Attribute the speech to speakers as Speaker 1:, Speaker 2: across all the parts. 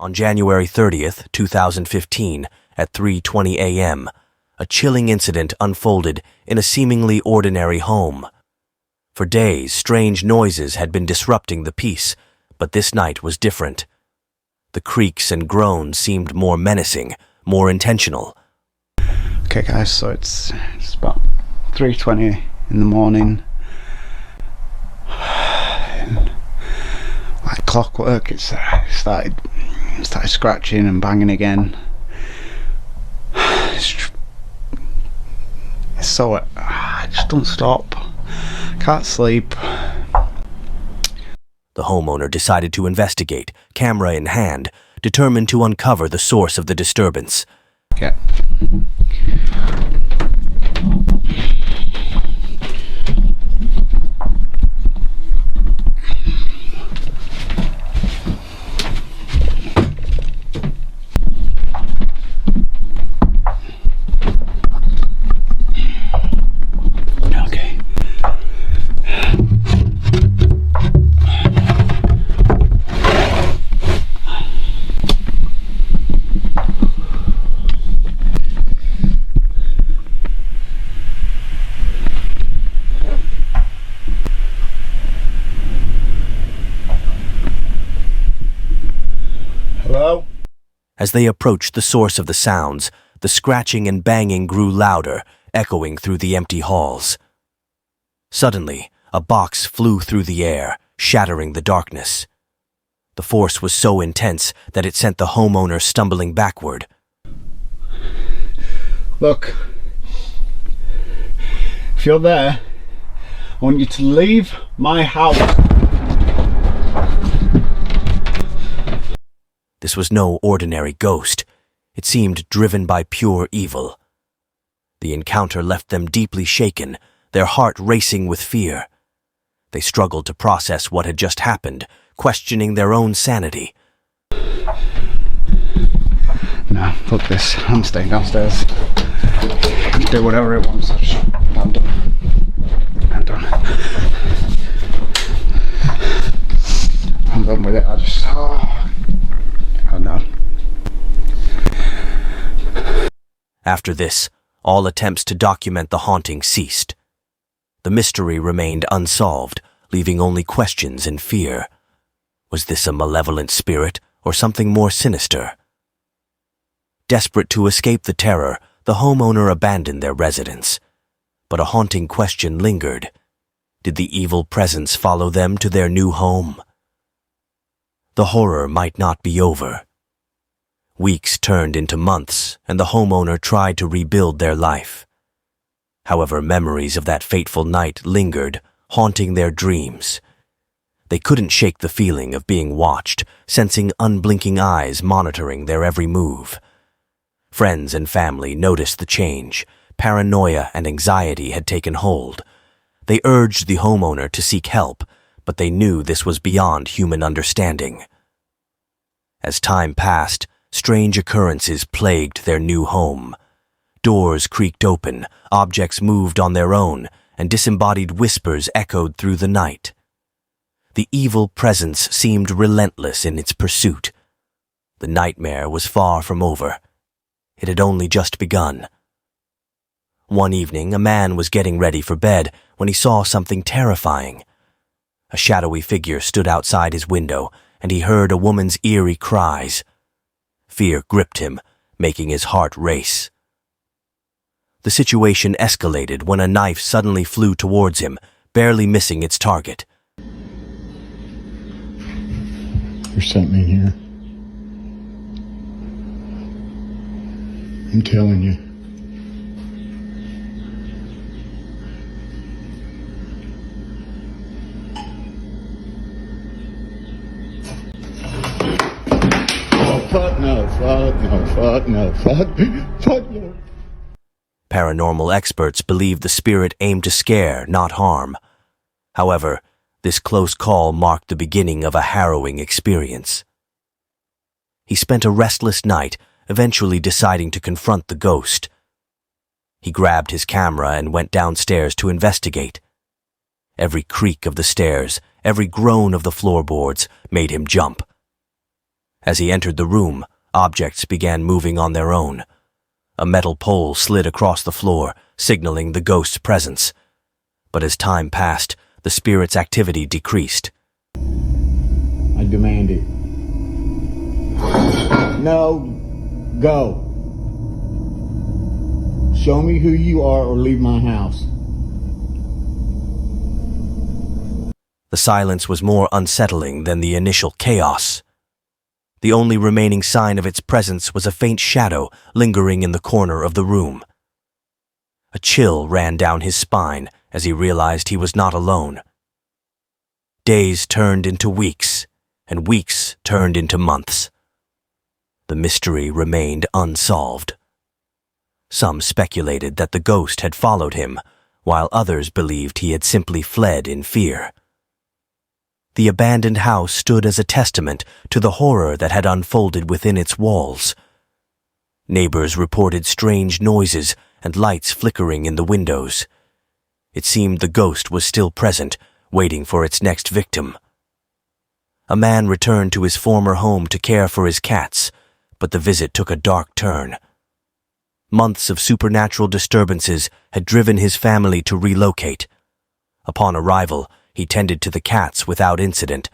Speaker 1: On January 30th, 2015, at 3:20 a.m., a chilling incident unfolded in a seemingly ordinary home. For days, strange noises had been disrupting the peace, but this night was different. The creaks and groans seemed more menacing, more intentional.
Speaker 2: Okay guys, so it's about 3:20 in the morning. Like clockwork, it started scratching and banging again. So it just don't stop. Can't sleep.
Speaker 1: The homeowner decided to investigate, camera in hand, determined to uncover the source of the disturbance.
Speaker 2: Yeah. Hello?
Speaker 1: As they approached the source of the sounds, the scratching and banging grew louder, echoing through the empty halls. Suddenly, a box flew through the air, shattering the darkness. The force was so intense that it sent the homeowner stumbling backward.
Speaker 2: Look, if you're there, I want you to leave my house.
Speaker 1: This was no ordinary ghost. It seemed driven by pure evil. The encounter left them deeply shaken, their heart racing with fear. They struggled to process what had just happened, questioning their own sanity.
Speaker 2: No, fuck this. I'm staying downstairs. Do whatever it wants. I'm done. I'm done. I'm done with it. Oh no.
Speaker 1: After this, all attempts to document the haunting ceased. The mystery remained unsolved, leaving only questions and fear. Was this a malevolent spirit or something more sinister? Desperate to escape the terror, the homeowner abandoned their residence. But a haunting question lingered. Did the evil presence follow them to their new home? The horror might not be over. Weeks turned into months, and the homeowner tried to rebuild their life. However, memories of that fateful night lingered, haunting their dreams. They couldn't shake the feeling of being watched, sensing unblinking eyes monitoring their every move. Friends and family noticed the change. Paranoia and anxiety had taken hold. They urged the homeowner to seek help, but they knew this was beyond human understanding. As time passed, strange occurrences plagued their new home. Doors creaked open, objects moved on their own, and disembodied whispers echoed through the night. The evil presence seemed relentless in its pursuit. The nightmare was far from over. It had only just begun. One evening, a man was getting ready for bed when he saw something terrifying. A shadowy figure stood outside his window, and he heard a woman's eerie cries. Fear gripped him, making his heart race. The situation escalated when a knife suddenly flew towards him, barely missing its target.
Speaker 3: You sent me here. I'm telling you. Fuck no, fuck no, fuck no, fuck no.
Speaker 1: Paranormal experts believe the spirit aimed to scare, not harm. However, this close call marked the beginning of a harrowing experience. He spent a restless night, eventually deciding to confront the ghost. He grabbed his camera and went downstairs to investigate. Every creak of the stairs, every groan of the floorboards made him jump. As he entered the room, objects began moving on their own. A metal pole slid across the floor, signaling the ghost's presence. But as time passed, the spirit's activity decreased.
Speaker 3: I demand it. No, go. Show me who you are or leave my house.
Speaker 1: The silence was more unsettling than the initial chaos. The only remaining sign of its presence was a faint shadow lingering in the corner of the room. A chill ran down his spine as he realized he was not alone. Days turned into weeks, and weeks turned into months. The mystery remained unsolved. Some speculated that the ghost had followed him, while others believed he had simply fled in fear. The abandoned house stood as a testament to the horror that had unfolded within its walls. Neighbors reported strange noises and lights flickering in the windows. It seemed the ghost was still present, waiting for its next victim. A man returned to his former home to care for his cats, but the visit took a dark turn. Months of supernatural disturbances had driven his family to relocate. Upon arrival, he tended to the cats without incident.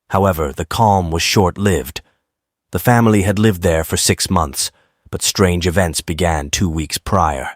Speaker 1: However, the calm was short-lived. The family had lived there for 6 months, but strange events began 2 weeks prior.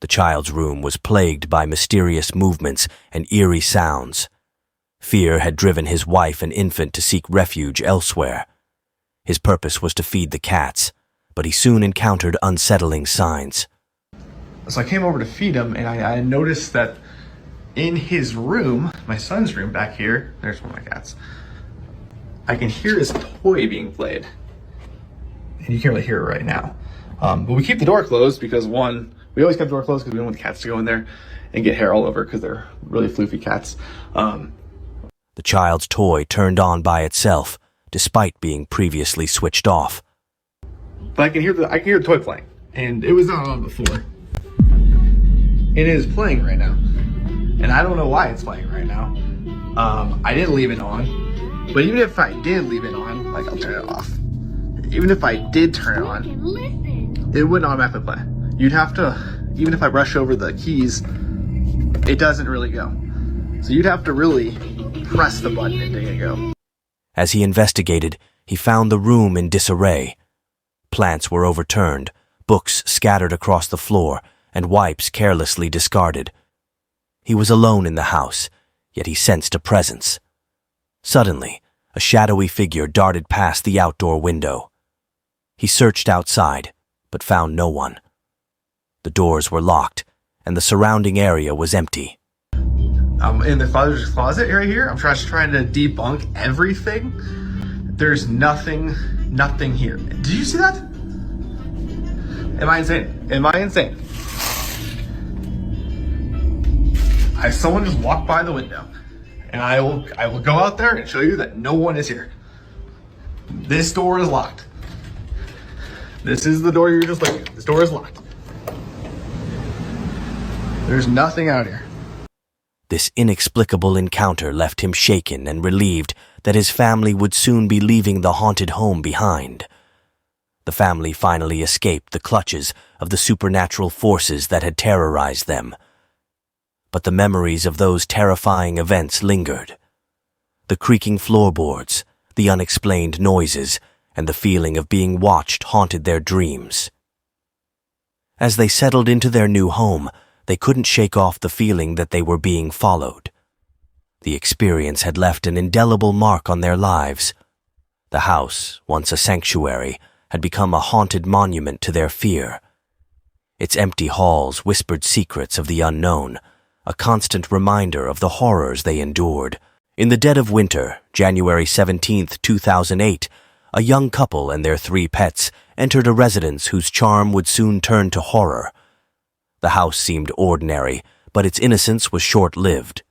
Speaker 1: The child's room was plagued by mysterious movements and eerie sounds. Fear had driven his wife and infant to seek refuge elsewhere. His purpose was to feed the cats, but he soon encountered unsettling signs.
Speaker 4: So I came over to feed him, and I noticed that in his room, my son's room back here, there's one of my cats, I can hear his toy being played. And you can't really hear it right now. But we keep the door closed because, one, we always kept the door closed because we don't want the cats to go in there and get hair all over because they're really floofy cats.
Speaker 1: The child's toy turned on by itself, despite being previously switched off.
Speaker 4: But I can hear the toy playing, and it was not on before. It is playing right now, and I don't know why it's playing right now. I didn't leave it on, but even if I did leave it on, like, I'll turn it off. Even if I did turn it on, it wouldn't automatically play. You'd have to, even if I brush over the keys, it doesn't really go. So you'd have to really press the button and make it go.
Speaker 1: As he investigated, he found the room in disarray. Plants were overturned, books scattered across the floor, and wipes carelessly discarded. He was alone in the house, yet he sensed a presence. Suddenly, a shadowy figure darted past the outdoor window. He searched outside, but found no one. The doors were locked, and the surrounding area was empty.
Speaker 4: In the father's closet right here, I'm just trying to debunk everything. There's nothing here. Did you see that? Am I insane? Am I insane? Someone just walked by the window, and I will go out there and show you that no one is here. This door is locked. This is the door you're just looking at. This door is locked. There's nothing out here.
Speaker 1: This inexplicable encounter left him shaken and relieved that his family would soon be leaving the haunted home behind. The family finally escaped the clutches of the supernatural forces that had terrorized them. But the memories of those terrifying events lingered. The creaking floorboards, the unexplained noises, and the feeling of being watched haunted their dreams. As they settled into their new home, they couldn't shake off the feeling that they were being followed. The experience had left an indelible mark on their lives. The house, once a sanctuary, had become a haunted monument to their fear. Its empty halls whispered secrets of the unknown, a constant reminder of the horrors they endured. In the dead of winter, January 17th, 2008, a young couple and their 3 pets entered a residence whose charm would soon turn to horror. The house seemed ordinary, but its innocence was short-lived.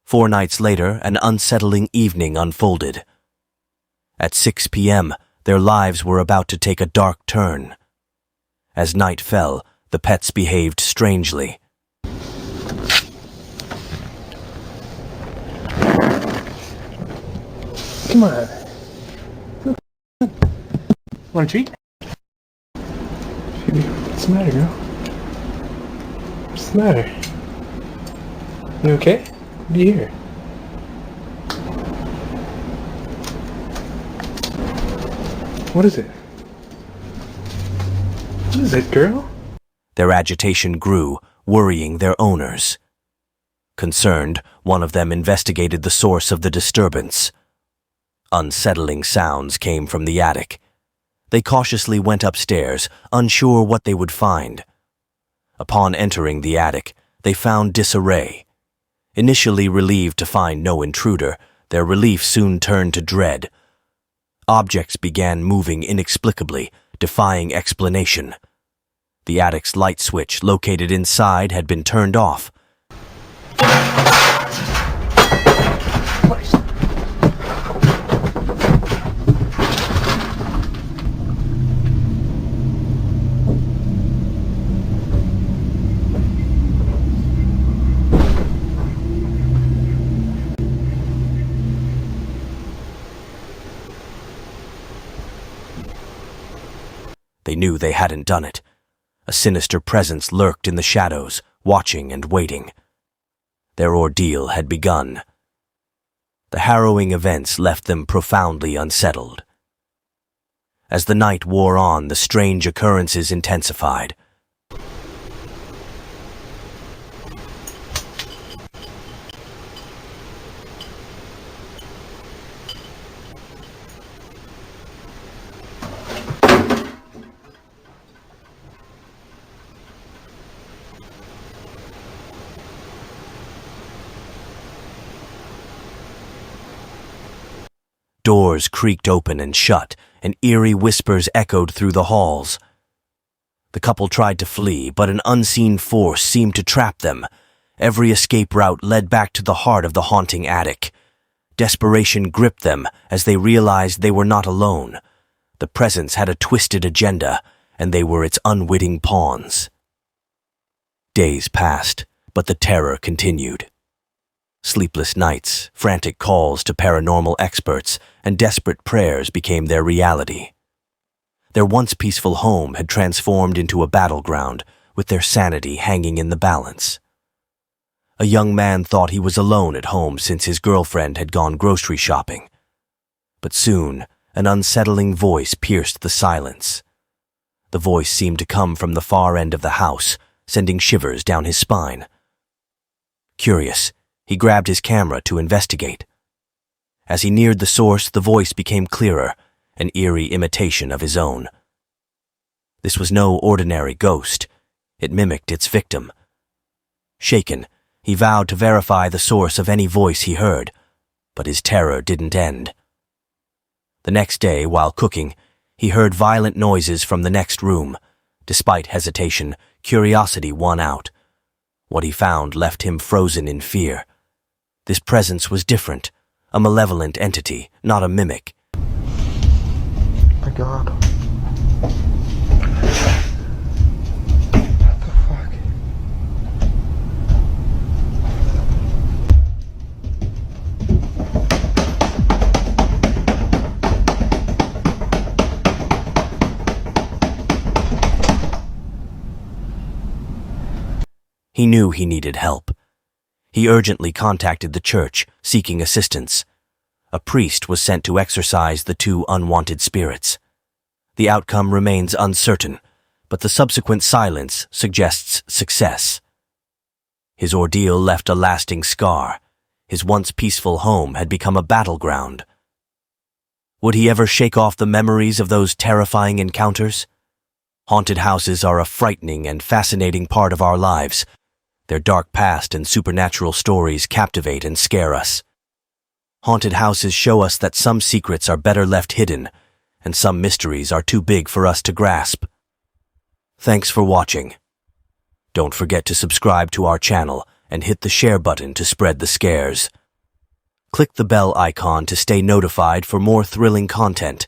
Speaker 1: 4 nights later, an unsettling evening unfolded. At 6 p.m., their lives were about to take a dark turn. As night fell, the pets behaved strangely.
Speaker 4: Come on. Want a treat? What's the matter, girl? What's the matter? You okay? What do you hear? What is it? What is it, girl?
Speaker 1: Their agitation grew, worrying their owners. Concerned, one of them investigated the source of the disturbance. Unsettling sounds came from the attic. They cautiously went upstairs, unsure what they would find. Upon entering the attic, they found disarray. Initially relieved to find no intruder, their relief soon turned to dread. Objects began moving inexplicably, defying explanation. The attic's light switch located inside had been turned off. They knew they hadn't done it. A sinister presence lurked in the shadows, watching and waiting. Their ordeal had begun. The harrowing events left them profoundly unsettled. As the night wore on, the strange occurrences intensified. Doors creaked open and shut, and eerie whispers echoed through the halls. The couple tried to flee, but an unseen force seemed to trap them. Every escape route led back to the heart of the haunting attic. Desperation gripped them as they realized they were not alone. The presence had a twisted agenda, and they were its unwitting pawns. Days passed, but the terror continued. Sleepless nights, frantic calls to paranormal experts, and desperate prayers became their reality. Their once peaceful home had transformed into a battleground, with their sanity hanging in the balance. A young man thought he was alone at home since his girlfriend had gone grocery shopping. But soon, an unsettling voice pierced the silence. The voice seemed to come from the far end of the house, sending shivers down his spine. Curious, he grabbed his camera to investigate. As he neared the source, the voice became clearer, an eerie imitation of his own. This was no ordinary ghost. It mimicked its victim. Shaken, he vowed to verify the source of any voice he heard, but his terror didn't end. The next day, while cooking, he heard violent noises from the next room. Despite hesitation, curiosity won out. What he found left him frozen in fear. This presence was different, a malevolent entity, not a mimic.
Speaker 4: My God. What the fuck?
Speaker 1: He knew he needed help. He urgently contacted the church, seeking assistance. A priest was sent to exorcise the two unwanted spirits. The outcome remains uncertain, but the subsequent silence suggests success. His ordeal left a lasting scar. His once peaceful home had become a battleground. Would he ever shake off the memories of those terrifying encounters? Haunted houses are a frightening and fascinating part of our lives. Their dark past and supernatural stories captivate and scare us. Haunted houses show us that some secrets are better left hidden, and some mysteries are too big for us to grasp. Thanks for watching. Don't forget to subscribe to our channel and hit the share button to spread the scares. Click the bell icon to stay notified for more thrilling content.